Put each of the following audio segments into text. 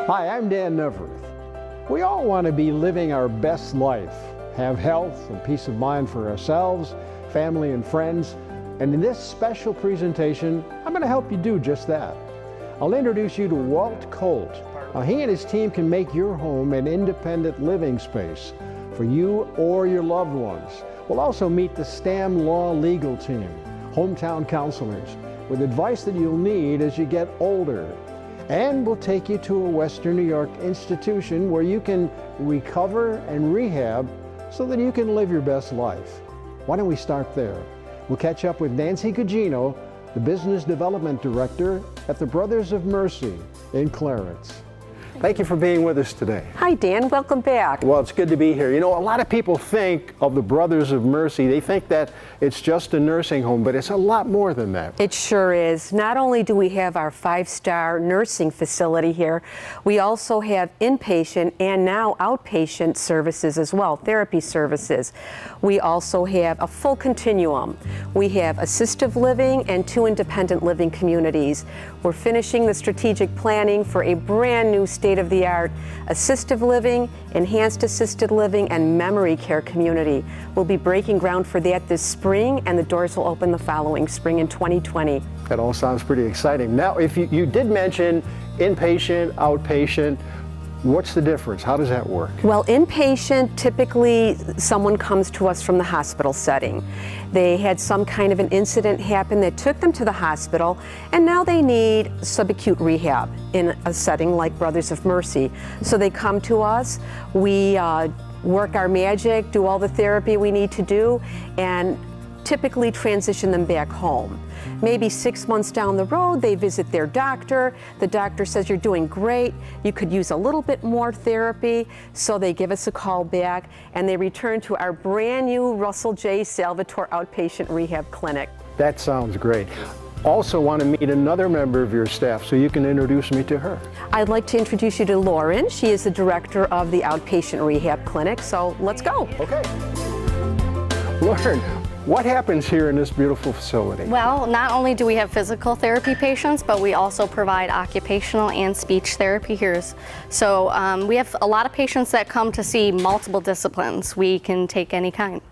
Hi, I'm Dan Neaverth. We all want to be living our best life, have health and peace of mind for ourselves, family and friends, and in this special presentation, I'm going to help you do just that. I'll introduce you to Walt Colt. Now, he and his team can make your home an independent living space for you or your loved ones. We'll also meet the Stam Law legal team, hometown counselors, with advice that you'll need as you get older. And we'll take you to a Western New York institution where you can recover and rehab so that you can live your best life. Why don't we start there? We'll catch up with Nancy Gugino, the Business Development Director at the Brothers of Mercy in Clarence. Thank you for being with us today. Hi, Dan. Welcome back. Well, it's good to be here. You know, a lot of people think of the Brothers of Mercy. They think that it's just a nursing home, but it's a lot more than that. It sure is. Not only do we have our 5-star nursing facility here, we also have inpatient and now outpatient services as well, therapy services. We also have a full continuum. We have assistive living and 2 independent living communities. We're finishing the strategic planning for a brand new state-of-the-art assistive living, enhanced assisted living, and memory care community. We'll be breaking ground for that this spring, and the doors will open the following spring in 2020. That all sounds pretty exciting. Now, if you did mention inpatient, outpatient, what's the difference? How does that work? Well, inpatient, typically someone comes to us from the hospital setting. They had some kind of an incident happen that took them to the hospital, and now they need subacute rehab in a setting like Brothers of Mercy. So they come to us, we work our magic, do all the therapy we need to do, and typically transition them back home. Maybe 6 months down the road, they visit their doctor. The doctor says, you're doing great. You could use a little bit more therapy. So they give us a call back and they return to our brand new Russell J. Salvatore Outpatient Rehab Clinic. That sounds great. Also want to meet another member of your staff, so you can introduce me to her. I'd like to introduce you to Lauren. She is the director of the Outpatient Rehab Clinic. So let's go. Okay. Lauren, what happens here in this beautiful facility? Well, not only do we have physical therapy patients, but we also provide occupational and speech therapy here. So we have a lot of patients that come to see multiple disciplines. We can take any kind.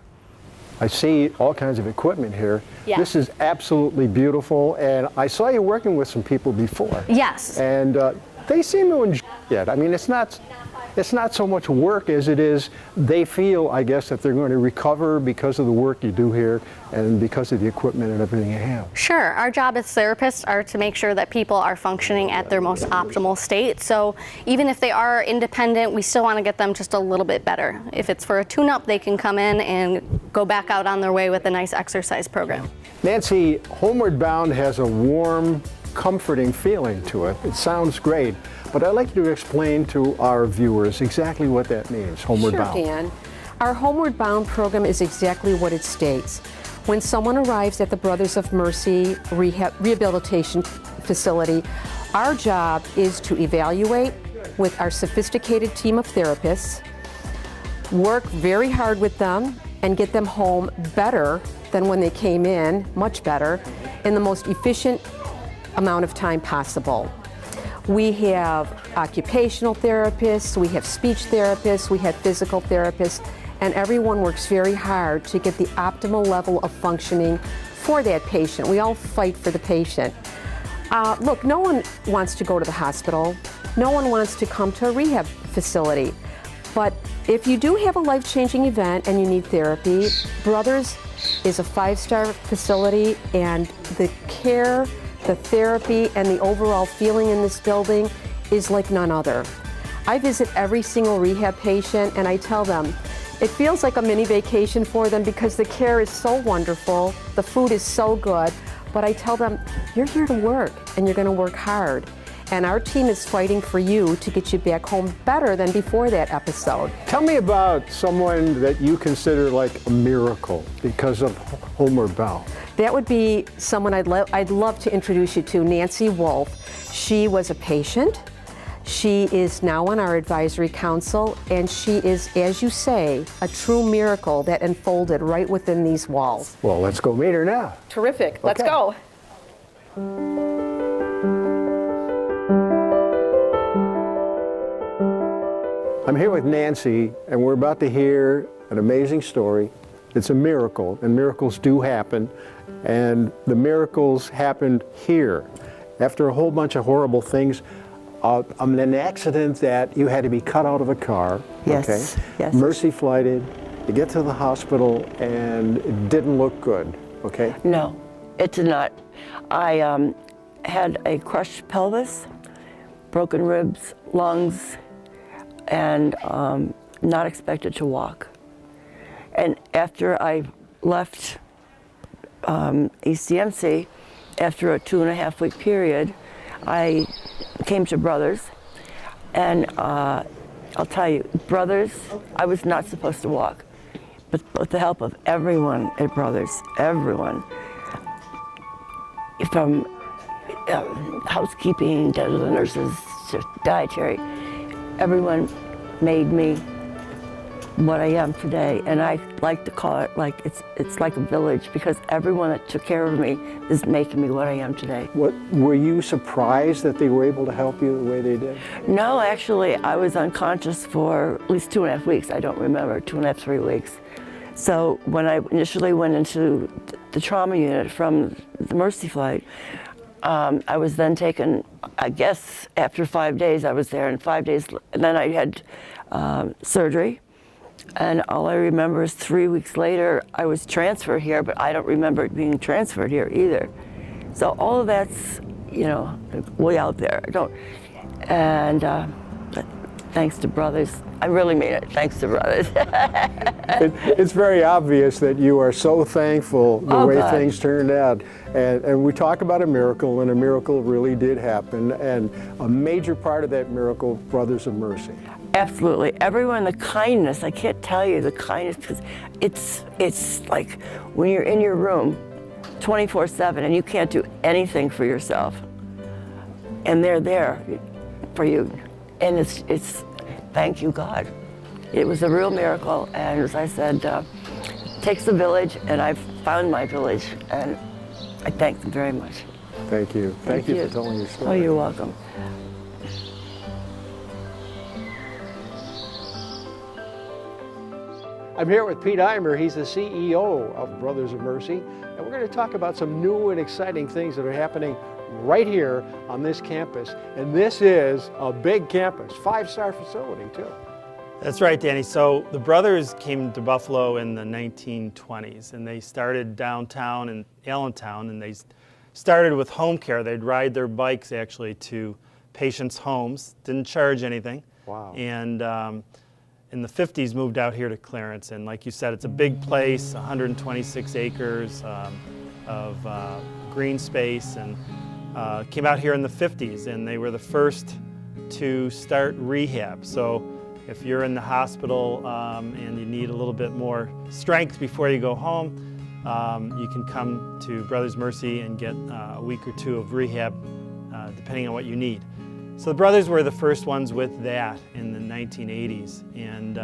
I see all kinds of equipment here. Yeah. This is absolutely beautiful, and I saw you working with some people before. Yes. And they seem to enjoy it. I mean, it's not so much work as it is, they feel, I guess, that they're going to recover because of the work you do here and because of the equipment and everything you have. Sure. Our job as therapists are to make sure that people are functioning at their most optimal state. So even if they are independent, we still want to get them just a little bit better. If it's for a tune-up, they can come in and go back out on their way with a nice exercise program. Nancy, Homeward Bound has a warm, comforting feeling to it. It sounds great, but I'd like you to explain to our viewers exactly what that means, Homeward Bound. Sure, Dan. Our Homeward Bound program is exactly what it states. When someone arrives at the Brothers of Mercy Rehabilitation Facility, our job is to evaluate with our sophisticated team of therapists, work very hard with them, and get them home better than when they came in, much better, in the most efficient amount of time possible. We have occupational therapists, we have speech therapists, we have physical therapists, and everyone works very hard to get the optimal level of functioning for that patient. We all fight for the patient. Look, no one wants to go to the hospital. No one wants to come to a rehab facility. But if you do have a life-changing event and you need therapy, Brothers is a 5-star facility, and the care, the therapy, and the overall feeling in this building is like none other. I visit every single rehab patient and I tell them it feels like a mini vacation for them because the care is so wonderful, the food is so good, but I tell them you're here to work and you're going to work hard. And our team is fighting for you to get you back home better than before that episode. Tell me about someone that you consider like a miracle because of Homeward Bound. That would be someone I'd love to introduce you to, Nancy Wolf. She was a patient. She is now on our advisory council, and she is, as you say, a true miracle that unfolded right within these walls. Well, let's go meet her now. Terrific. Let's Okay. go. I'm here with Nancy, and we're about to hear an amazing story. It's a miracle, and miracles do happen, and the miracles happened here. After a whole bunch of horrible things, an accident that you had to be cut out of a car. Yes, okay? yes. Mercy flighted, you get to the hospital, and it didn't look good, okay? No, it did not. I had a crushed pelvis, broken ribs, lungs, and not expected to walk. And after I left ECMC, after a 2.5-week period, I came to Brothers, and I'll tell you, Brothers, I was not supposed to walk, but with the help of everyone at Brothers, everyone, from housekeeping to the nurses to dietary, everyone made me what I am today, and I like to call it like it's like a village, because everyone that took care of me is making me what I am today. What, were you surprised that they were able to help you the way they did? No, actually, I was unconscious for at least 2.5 weeks. I don't remember, 2.5, 3 weeks. So when I initially went into the trauma unit from the Mercy flight, I was then taken, I guess after 5 days I was there, and 5 days, and then I had surgery. And all I remember is 3 weeks later, I was transferred here, but I don't remember it being transferred here either. So all of that's, you know, way out there. I don't, and but thanks to Brothers. I really mean it, thanks to Brothers. It's very obvious that you are so thankful the way God. things turned out. And we talk about a miracle, and a miracle really did happen. And a major part of that miracle, Brothers of Mercy. Absolutely. Everyone, the kindness, I can't tell you the kindness, because it's like when you're in your room 24/7 and you can't do anything for yourself, and they're there for you. And it's thank you, God. It was a real miracle, and as I said, it takes a village, and I've found my village, and I thank them very much. Thank you. Thank you for telling your story. Oh, you're welcome. I'm here with Pete Eimer. He's the CEO of Brothers of Mercy, and we're going to talk about some new and exciting things that are happening right here on this campus. And this is a big campus, 5-star facility too. That's right, Danny. So the Brothers came to Buffalo in the 1920s, and they started downtown in Allentown, and they started with home care. They'd ride their bikes actually to patients' homes, didn't charge anything. Wow. And in the 50s moved out here to Clarence, and like you said, it's a big place, 126 acres of green space, and came out here in the 50s, and they were the first to start rehab. So if you're in the hospital and you need a little bit more strength before you go home, you can come to Brothers Mercy and get a week or two of rehab, depending on what you need. So the Brothers were the first ones with that in the 1980s, and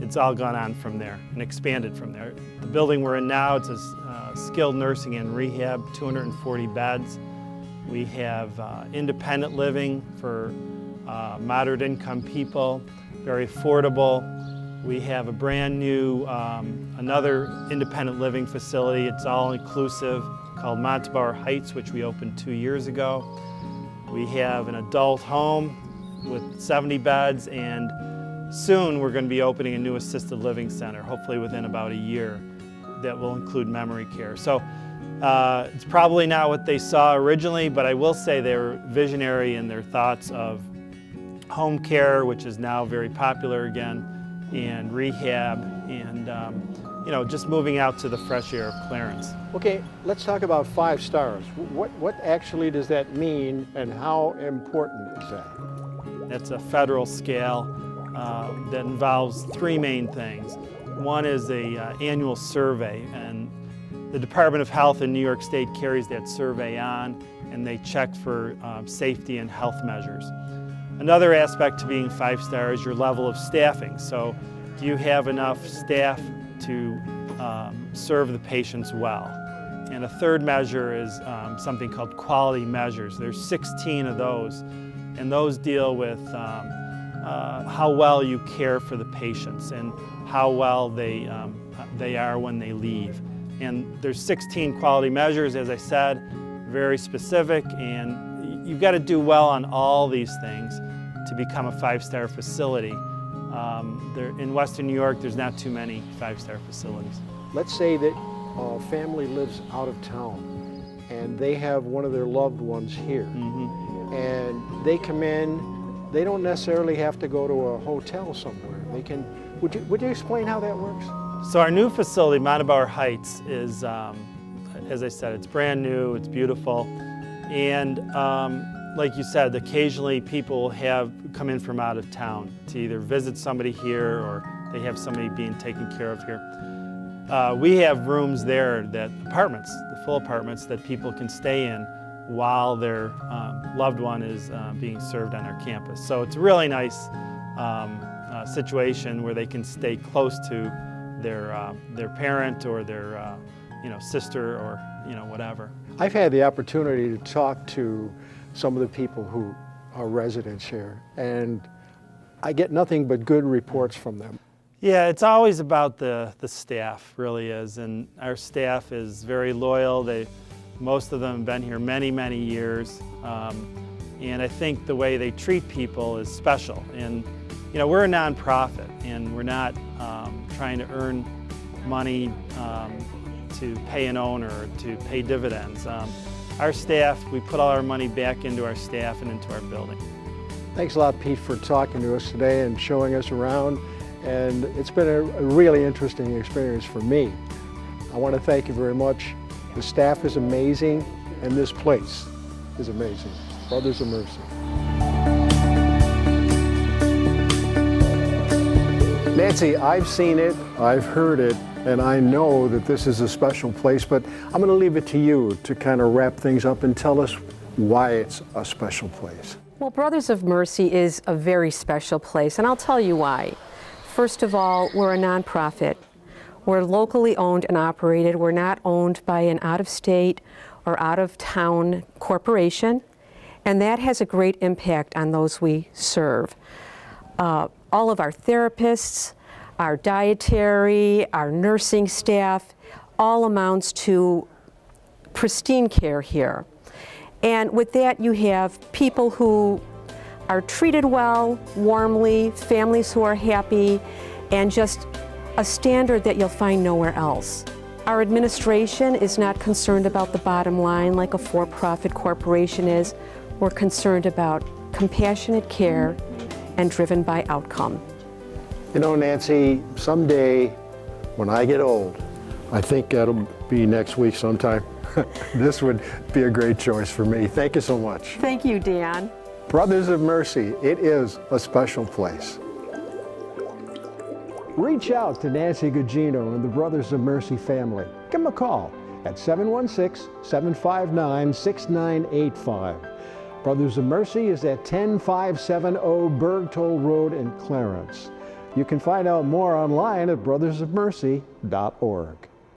it's all gone on from there and expanded from there. The building we're in now, it's a skilled nursing and rehab, 240 beds. We have independent living for moderate income people, very affordable. We have a brand new, another independent living facility. It's all inclusive, called Montabaur Heights, which we opened 2 years ago. We have an adult home with 70 beds, and soon we're going to be opening a new assisted living center, hopefully within about a year, that will include memory care. So it's probably not what they saw originally, but I will say they were visionary in their thoughts of home care, which is now very popular again, and rehab, and you know, just moving out to the fresh air of Clarence. Okay, let's talk about 5 stars. What actually does that mean, and how important is that? That's a federal scale that involves 3 main things. One is an annual survey, and the Department of Health in New York State carries that survey on, and they check for safety and health measures. Another aspect to being 5 star is your level of staffing. So do you have enough staff to serve the patients well? And a third measure is something called quality measures. There's 16 of those, and those deal with how well you care for the patients and how well they are when they leave. And there's 16 quality measures, as I said, very specific, and you've got to do well on all these things to become a 5-star facility. In Western New York, there's not too many 5-star facilities. Let's say that a family lives out of town and they have one of their loved ones here. And they come in, they don't necessarily have to go to a hotel somewhere. They can, would you explain how that works? So our new facility, Montebauer Heights, is, as I said, it's brand new, it's beautiful. And like you said, occasionally people have come in from out of town to either visit somebody here or they have somebody being taken care of here. We have rooms there, apartments, the full apartments that people can stay in while their loved one is being served on our campus. So it's a really nice situation where they can stay close to their parent or their sister or whatever. I've had the opportunity to talk to some of the people who are residents here, and I get nothing but good reports from them. Yeah, it's always about the staff, really is, and our staff is very loyal. Most of them have been here many, many years, and I think the way they treat people is special. And we're a nonprofit, and we're not trying to earn money to pay an owner, to pay dividends. Our staff, we put all our money back into our staff and into our building. Thanks a lot, Pete, for talking to us today and showing us around. And it's been a really interesting experience for me. I want to thank you very much. The staff is amazing, and this place is amazing. Brothers of Mercy. Nancy, I've seen it, I've heard it, and I know that this is a special place, but I'm going to leave it to you to kind of wrap things up and tell us why it's a special place. Well, Brothers of Mercy is a very special place, and I'll tell you why. First of all, we're a nonprofit. We're locally owned and operated. We're not owned by an out-of-state or out-of-town corporation, and that has a great impact on those we serve. All of our therapists, our dietary, our nursing staff, all amounts to pristine care here. And with that, you have people who are treated well, warmly, families who are happy, and just a standard that you'll find nowhere else. Our administration is not concerned about the bottom line like a for-profit corporation is. We're concerned about compassionate care and driven by outcome. You know, Nancy, someday when I get old, I think that'll be next week sometime. This would be a great choice for me. Thank you so much. Thank you, Dan. Brothers of Mercy, it is a special place. Reach out to Nancy Gugino and the Brothers of Mercy family. Give them a call at 716-759-6985. Brothers of Mercy is at 10570 Bergtoll Road in Clarence. You can find out more online at brothersofmercy.org.